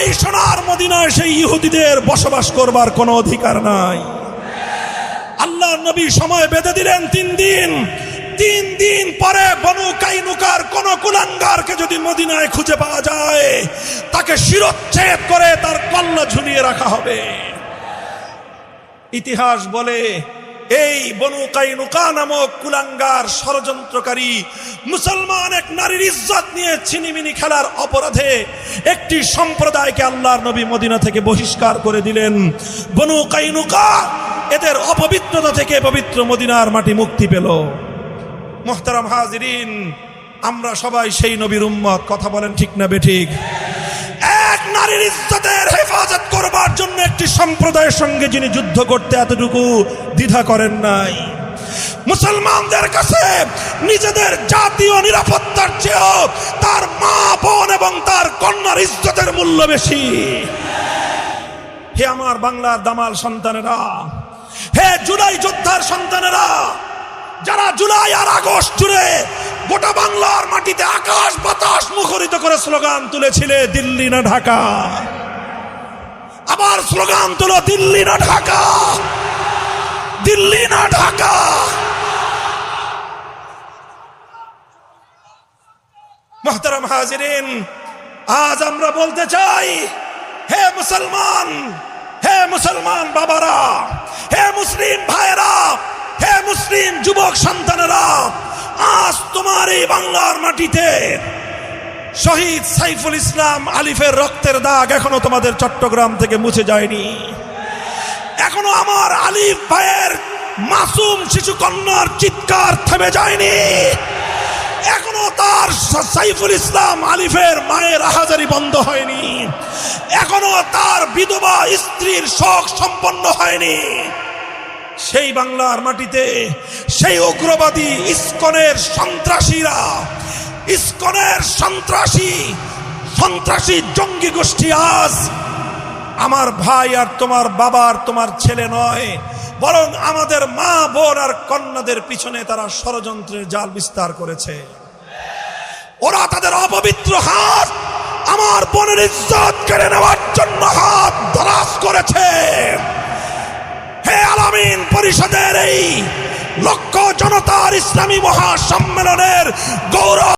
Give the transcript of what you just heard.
এই সোনার মদিনায় সেই ইহুদিদের বসবাস করবার কোনো অধিকার নাই। আল্লাহ নবী সময় বেঁধে দিলেন 3 দিন। 3 দিন পরে বনু কাইনুকার কোন কুলাঙ্গারকে যদি মদিনায় খুঁজে পাওয়া যায়, তাকে শিরচ্ছেদ করে তার কল্লা ঝুলিয়ে রাখা হবে। ইতিহাস বলে এই বনু কাইনুকা নামক কুলাঙ্গার ষড়যন্ত্রকারী মুসলমান এক নারীর ইজ্জত নিয়ে ছিনিমিনি খেলার অপরাধে একটি সম্প্রদায়কে আল্লাহর নবী মদিনা থেকে বহিষ্কার করে দিলেন। বনু কাইনুকা এদের অপবিত্রতা থেকে পবিত্র মদিনার মাটি মুক্তি পেল। মুহতারাম হাজিরিন, আমরা সবাই সেই নবীর উম্মত। কথা বলেন ঠিক না বেঠিক? এক নারীর ইজ্জতের হেফাজত করবার জন্য একটি সম্প্রদায়ের সঙ্গে যিনি যুদ্ধ করতে এতটুকু দ্বিধা করেন নাই। মুসলমানদের কাছে নিজেদের জাতীয় নিরাপত্তার চেয়েও তার মা বোন এবং তার কন্যার ইজ্জতের মূল্য বেশি। হে আমার বাংলার দামাল সন্তানেরা, হে জুলাই যোদ্ধার সন্তানেরা, যারা জুলাই আর আগস্ট জুড়ে গোটা বাংলার মাটিতে আকাশ বাতাস মুখরিত করে স্লোগান তুলেছিলে দিল্লি না ঢাকা, আবার স্লোগান তুলো দিল্লি না ঢাকা, দিল্লি না ঢাকা। মুহতারাম হাজিরিন, আজ আমরা বলতে চাই, হে মুসলমান, হে মুসলমান বাবারা, হে মুসলিম ভাইয়েরা, হে মুসলিম যুবক সন্তানেরা, আজ তোমার এই বাংলার মাটিতে শহীদ সাইফুল ইসলাম আলিফের রক্তের দাগ এখনো তোমাদের চট্টগ্রাম থেকে মুছে যায়নি। এখনো আমার আলিফ ভাইয়ের মাসুম শিশু কন্যার চিৎকার থেমে যায়নি। এখনো তার সাইফুল ইসলাম আলিফের মায়ের আহাজারি বন্ধ হয়নি। এখনো তার বিধবা স্ত্রীর শোক সম্পন্ন হয়নি। সেই বাংলার মাটিতে সেই উগ্রবাদী ইসকনের সন্ত্রাসীরা, ইসকনের সন্ত্রাসী জঙ্গি গোষ্ঠী আজ আমার ভাই আর তোমার বাবা আর তোমার ছেলে নয়, বরং আমাদের মা বোন আর কন্যাদের পিছনে তারা ষড়যন্ত্রের জাল বিস্তার করেছে। ওরা তাদের অপবিত্র হাত আমার বোনের ইজ্জত কেড়ে নেওয়ার জন্য হাত দরাজ করেছে। হে আলামিন পরিষদের এই লক্ষ জনতার ইসলামী মহাসম্মেলনের গৌরব